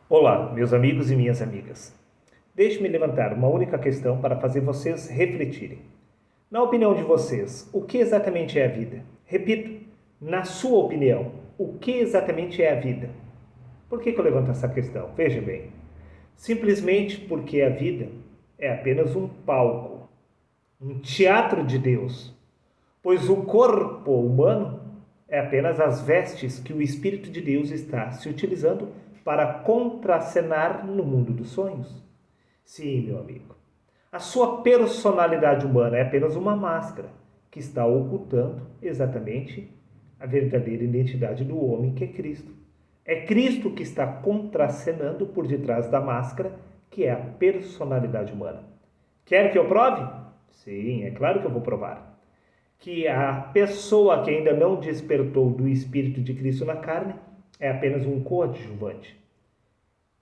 Olá, meus amigos e minhas amigas. Deixe-me levantar uma única questão para fazer vocês refletirem. Na opinião de vocês, o que exatamente é a vida? Repito, na sua opinião, o que exatamente é a vida? Por que eu levanto essa questão? Veja bem, simplesmente porque a vida é apenas um palco, um teatro de Deus, pois o corpo humano é apenas as vestes que o Espírito de Deus está se utilizando para contracenar no mundo dos sonhos. Sim, meu amigo. A sua personalidade humana é apenas uma máscara que está ocultando exatamente a verdadeira identidade do homem, que é Cristo. É Cristo que está contracenando por detrás da máscara, que é a personalidade humana. Quer que eu prove? Sim, é claro que eu vou provar. Que a pessoa que ainda não despertou do Espírito de Cristo na carne é apenas um coadjuvante.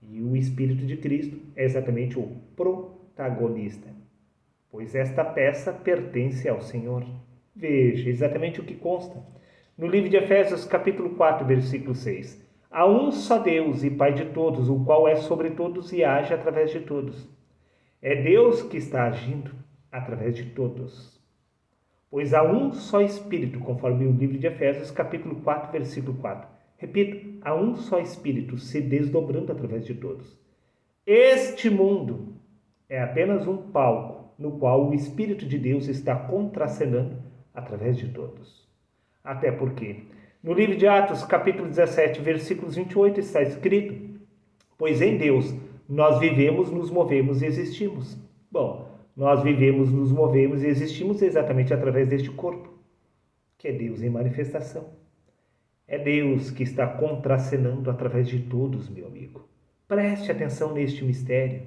E o Espírito de Cristo é exatamente o protagonista, pois esta peça pertence ao Senhor. Veja exatamente o que consta. No livro de Efésios, capítulo 4, versículo 6. Há um só Deus e Pai de todos, o qual é sobre todos e age através de todos. É Deus que está agindo através de todos. Pois há um só Espírito, conforme o livro de Efésios, capítulo 4, versículo 4. Repito, há um só Espírito se desdobrando através de todos. Este mundo é apenas um palco no qual o Espírito de Deus está contracenando através de todos. Até porque, no livro de Atos, capítulo 17, versículos 28, está escrito: pois em Deus nós vivemos, nos movemos e existimos. Bom, nós vivemos, nos movemos e existimos exatamente através deste corpo, que é Deus em manifestação. É Deus que está contracenando através de todos, meu amigo. Preste atenção neste mistério,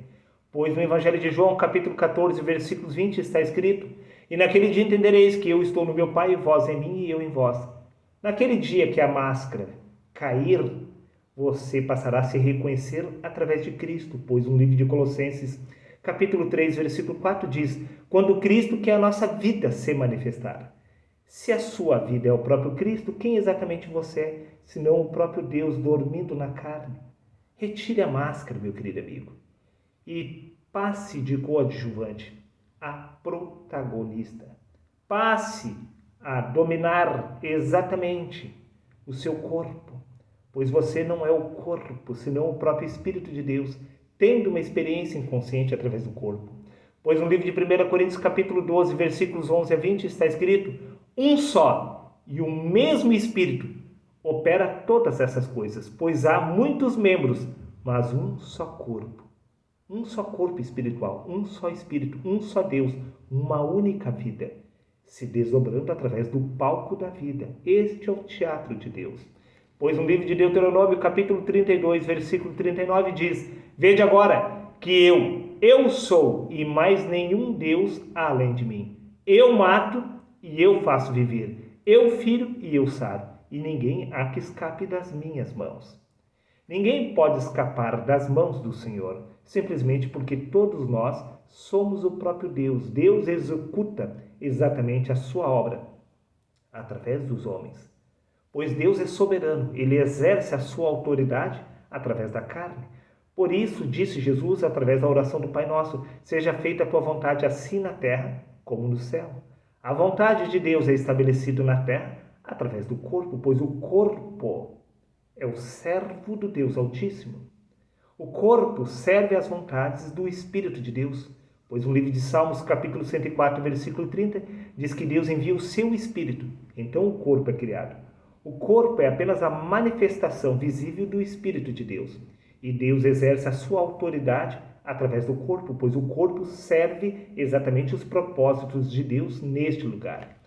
pois no Evangelho de João, capítulo 14, versículos 20, está escrito: e naquele dia entendereis que eu estou no meu Pai, e vós em mim e eu em vós. Naquele dia que a máscara cair, você passará a se reconhecer através de Cristo, pois no livro de Colossenses, capítulo 3, versículo 4 diz: quando Cristo, que é a nossa vida, se manifestar. Se a sua vida é o próprio Cristo, quem exatamente você é, senão o próprio Deus dormindo na carne? Retire a máscara, meu querido amigo, e passe de coadjuvante a protagonista. Passe a dominar exatamente o seu corpo, pois você não é o corpo, senão o próprio Espírito de Deus, tendo uma experiência inconsciente através do corpo. Pois no livro de 1 Coríntios, capítulo 12, versículos 11 a 20, está escrito: um só e o mesmo Espírito opera todas essas coisas, pois há muitos membros, mas um só corpo. Um só corpo espiritual, um só Espírito, um só Deus, uma única vida, se desdobrando através do palco da vida. Este é o teatro de Deus. Pois no livro de Deuteronômio, capítulo 32, versículo 39, diz: vede agora que eu sou, e mais nenhum Deus há além de mim. Eu mato e eu faço viver. Eu firo e eu saro, e ninguém há que escape das minhas mãos. Ninguém pode escapar das mãos do Senhor, simplesmente porque todos nós somos o próprio Deus. Deus executa exatamente a sua obra através dos homens. Pois Deus é soberano, ele exerce a sua autoridade através da carne. Por isso, disse Jesus através da oração do Pai Nosso: seja feita a tua vontade assim na terra como no céu. A vontade de Deus é estabelecida na terra através do corpo, pois o corpo é o servo do Deus Altíssimo. O corpo serve às vontades do Espírito de Deus, pois no livro de Salmos, capítulo 104, versículo 30, diz que Deus envia o seu Espírito, então o corpo é criado. O corpo é apenas a manifestação visível do Espírito de Deus, e Deus exerce a sua autoridade através do corpo, pois o corpo serve exatamente os propósitos de Deus neste lugar.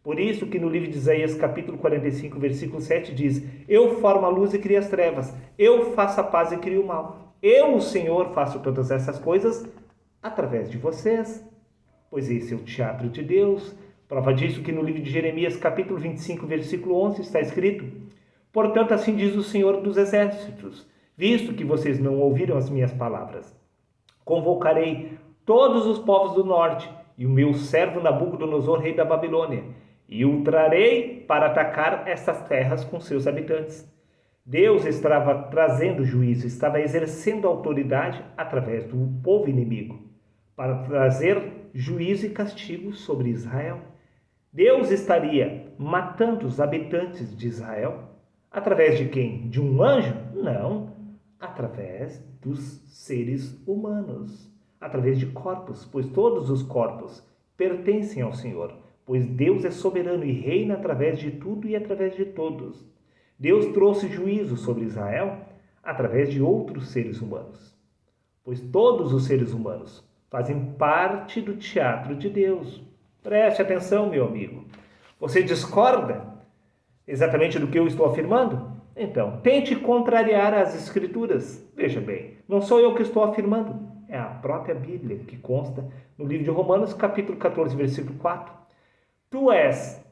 Por isso que no livro de Isaías, capítulo 45, versículo 7, diz: eu formo a luz e crio as trevas, eu faço a paz e crio o mal. Eu, o Senhor, faço todas essas coisas através de vocês, pois esse é o teatro de Deus. Prova disso que no livro de Jeremias, capítulo 25, versículo 11, está escrito: portanto, assim diz o Senhor dos Exércitos, visto que vocês não ouviram as minhas palavras, convocarei todos os povos do norte e o meu servo Nabucodonosor, rei da Babilônia, e o trarei para atacar estas terras com seus habitantes. Deus estava trazendo juízo, estava exercendo autoridade através do povo inimigo, para trazer juízo e castigo sobre Israel. Deus estaria matando os habitantes de Israel através de quem? De um anjo? Não, através dos seres humanos, através de corpos, pois todos os corpos pertencem ao Senhor, pois Deus é soberano e reina através de tudo e através de todos. Deus trouxe juízo sobre Israel através de outros seres humanos, pois todos os seres humanos fazem parte do teatro de Deus. Preste atenção, meu amigo. Você discorda exatamente do que eu estou afirmando? Então, tente contrariar as Escrituras. Veja bem, não sou eu que estou afirmando, é a própria Bíblia, que consta no livro de Romanos, capítulo 14, versículo 4. Tu és,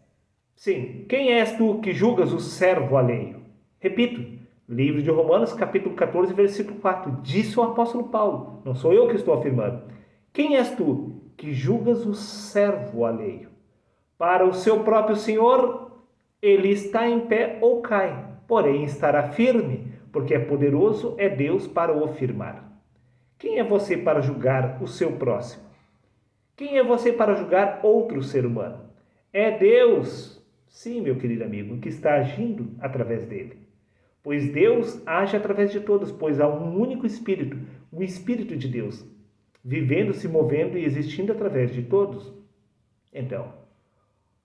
sim, quem és tu que julgas o servo alheio? Repito, livro de Romanos, capítulo 14, versículo 4. Disse o apóstolo Paulo, não sou eu que estou afirmando. Quem és tu que julgas o servo alheio? Para o seu próprio Senhor, ele está em pé ou cai, porém estará firme, porque é poderoso é Deus para o firmar. Quem é você para julgar o seu próximo? Quem é você para julgar outro ser humano? É Deus, sim, meu querido amigo, que está agindo através dele. Pois Deus age através de todos, pois há um único Espírito, o Espírito de Deus, vivendo, se movendo e existindo através de todos. Então,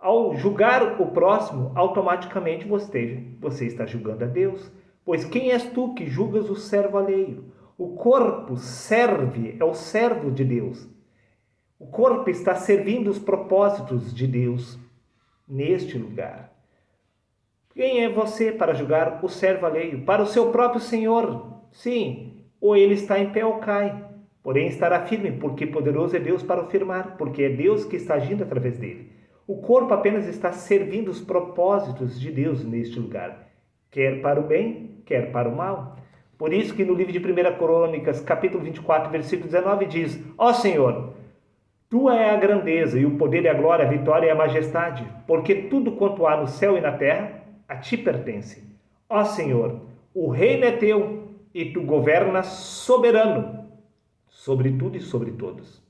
ao julgar o próximo, automaticamente você está julgando a Deus. Pois quem és tu que julgas o servo alheio? O corpo serve, é o servo de Deus. O corpo está servindo os propósitos de Deus neste lugar. Quem é você para julgar o servo alheio? Para o seu próprio Senhor. Sim, ou ele está em pé ou cai. Porém estará firme, porque poderoso é Deus para o firmar, porque é Deus que está agindo através dele. O corpo apenas está servindo os propósitos de Deus neste lugar, quer para o bem, quer para o mal. Por isso que no livro de 1 Crônicas, capítulo 24, versículo 19, diz: Ó Senhor, tua é a grandeza e o poder e a glória, a vitória e a majestade, porque tudo quanto há no céu e na terra, a ti pertence. Ó Senhor, o reino é teu e tu governas soberano sobre tudo e sobre todos.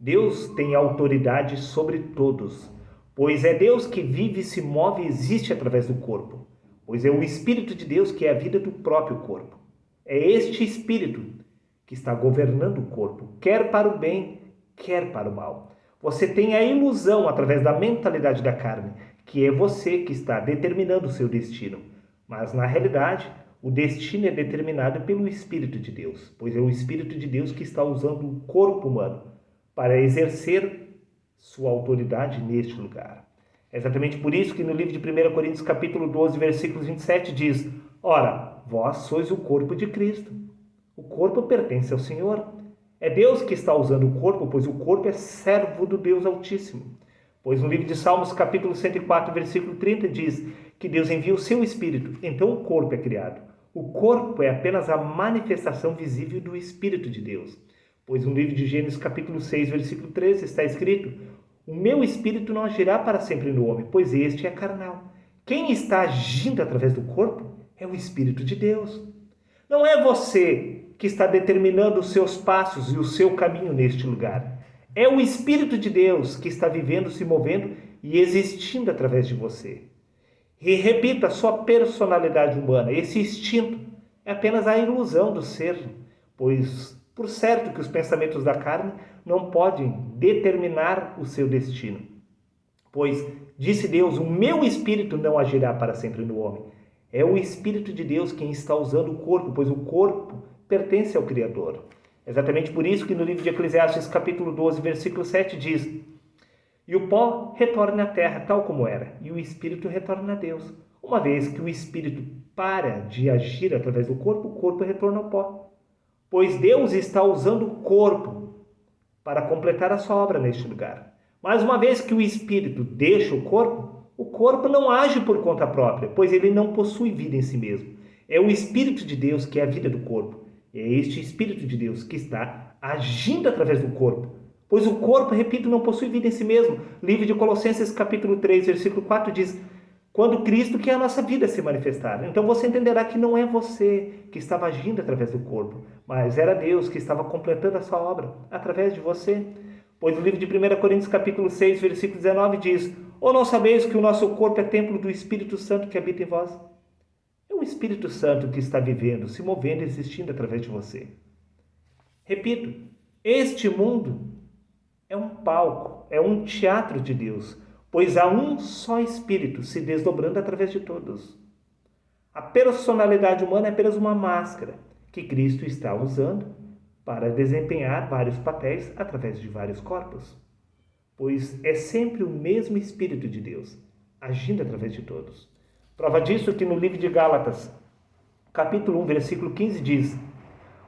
Deus tem autoridade sobre todos, pois é Deus que vive, se move e existe através do corpo, pois é o Espírito de Deus que é a vida do próprio corpo. É este Espírito que está governando o corpo, quer para o bem, quer para o mal. Você tem a ilusão através da mentalidade da carne, que é você que está determinando o seu destino, mas na realidade o destino é determinado pelo Espírito de Deus, pois é o Espírito de Deus que está usando o corpo humano para exercer sua autoridade neste lugar. É exatamente por isso que no livro de 1 Coríntios capítulo 12, versículos 27 diz: Ora, vós sois o corpo de Cristo. O corpo pertence ao Senhor. É Deus que está usando o corpo, pois o corpo é servo do Deus Altíssimo. Pois no livro de Salmos capítulo 104, versículo 30 diz que Deus envia o seu Espírito, então o corpo é criado. O corpo é apenas a manifestação visível do Espírito de Deus. Pois no livro de Gênesis capítulo 6, versículo 13 está escrito: O meu espírito não agirá para sempre no homem, pois este é carnal. Quem está agindo através do corpo é o Espírito de Deus. Não é você que está determinando os seus passos e o seu caminho neste lugar. É o Espírito de Deus que está vivendo, se movendo e existindo através de você. E repito, a sua personalidade humana, esse instinto, é apenas a ilusão do ser, pois por certo que os pensamentos da carne não podem determinar o seu destino. Pois, disse Deus, o meu espírito não agirá para sempre no homem. É o Espírito de Deus quem está usando o corpo, pois o corpo pertence ao Criador. Exatamente por isso que no livro de Eclesiastes, capítulo 12, versículo 7 diz: E o pó retorna à terra tal como era, e o espírito retorna a Deus. Uma vez que o espírito para de agir através do corpo, o corpo retorna ao pó. Pois Deus está usando o corpo para completar a sua obra neste lugar. Mas uma vez que o espírito deixa o corpo não age por conta própria, pois ele não possui vida em si mesmo. É o Espírito de Deus que é a vida do corpo. É este Espírito de Deus que está agindo através do corpo. Pois o corpo, repito, não possui vida em si mesmo. Livro de Colossenses capítulo 3, versículo 4 diz: quando Cristo quer a nossa vida se manifestar. Então você entenderá que não é você que estava agindo através do corpo, mas era Deus que estava completando a sua obra através de você. Pois o livro de 1 Coríntios capítulo 6, versículo 19 diz: ou não sabeis que o nosso corpo é templo do Espírito Santo que habita em vós? É o Espírito Santo que está vivendo, se movendo e existindo através de você. Repito, este mundo é um palco, é um teatro de Deus, pois há um só Espírito se desdobrando através de todos. A personalidade humana é apenas uma máscara que Cristo está usando para desempenhar vários papéis através de vários corpos, pois é sempre o mesmo Espírito de Deus, agindo através de todos. Prova disso que no livro de Gálatas, capítulo 1, versículo 15 diz: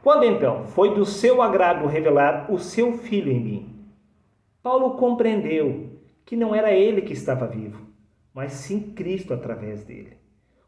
quando então foi do seu agrado revelar o seu Filho em mim, Paulo compreendeu que não era ele que estava vivo, mas sim Cristo através dele.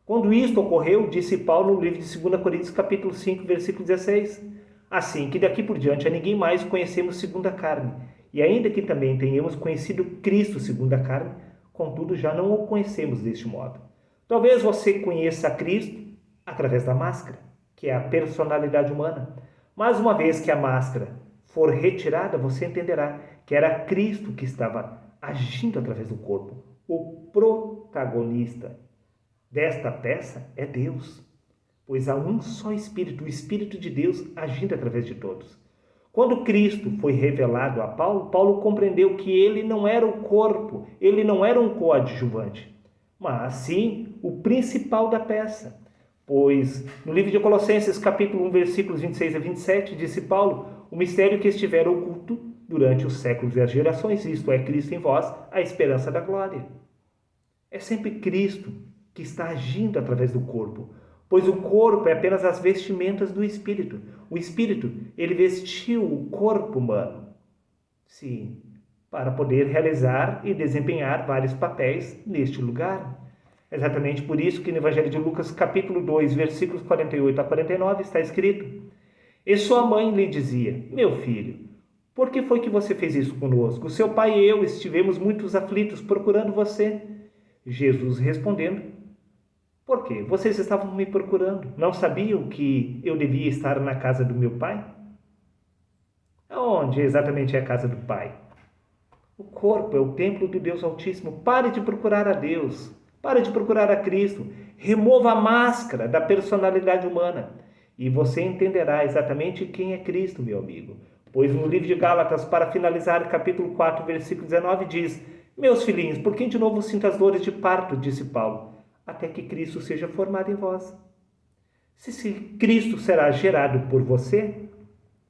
Quando isto ocorreu, disse Paulo no livro de 2 Coríntios capítulo 5, versículo 16: assim que daqui por diante a ninguém mais conhecemos segundo a carne, e ainda que também tenhamos conhecido Cristo segundo a carne, contudo já não o conhecemos deste modo. Talvez você conheça a Cristo através da máscara, que é a personalidade humana. Mas uma vez que a máscara for retirada, você entenderá que era Cristo que estava agindo através do corpo. O protagonista desta peça é Deus, pois há um só Espírito, o Espírito de Deus agindo através de todos. Quando Cristo foi revelado a Paulo, Paulo compreendeu que ele não era o corpo, ele não era um coadjuvante, mas sim o principal da peça. Pois no livro de Colossenses, capítulo 1, versículos 26 a 27, disse Paulo: o mistério que estiver oculto durante os séculos e as gerações, isto é, Cristo em vós, a esperança da glória. É sempre Cristo que está agindo através do corpo, pois o corpo é apenas as vestimentas do Espírito. O Espírito, ele vestiu o corpo humano, sim, para poder realizar e desempenhar vários papéis neste lugar. Exatamente por isso que no Evangelho de Lucas, capítulo 2, versículos 48 a 49, está escrito: e sua mãe lhe dizia: meu filho, por que foi que você fez isso conosco? Seu pai e eu estivemos muito aflitos procurando você. Jesus respondendo: por quê? Vocês estavam me procurando? Não sabiam que eu devia estar na casa do meu pai? Onde exatamente é a casa do pai? O corpo é o templo do Deus Altíssimo. Pare de procurar a Deus. Pare de procurar a Cristo. Remova a máscara da personalidade humana e você entenderá exatamente quem é Cristo, meu amigo. Pois no livro de Gálatas, para finalizar, capítulo 4, versículo 19, diz: meus filhinhos, por que de novo sinto as dores de parto, disse Paulo, até que Cristo seja formado em vós. Se Cristo será gerado por você,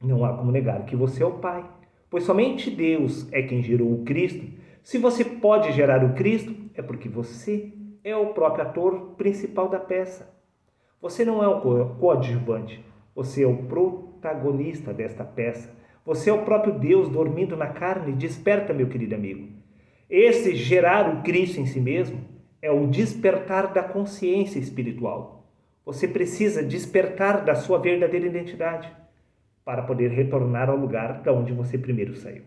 não há como negar que você é o Pai, pois somente Deus é quem gerou o Cristo. Se você pode gerar o Cristo, é porque você é o próprio ator principal da peça. Você não é o coadjuvante, você é o protagonista desta peça. Você é o próprio Deus dormindo na carne. Desperta, meu querido amigo. Esse gerar o Cristo em si mesmo é o despertar da consciência espiritual. Você precisa despertar da sua verdadeira identidade para poder retornar ao lugar de onde você primeiro saiu.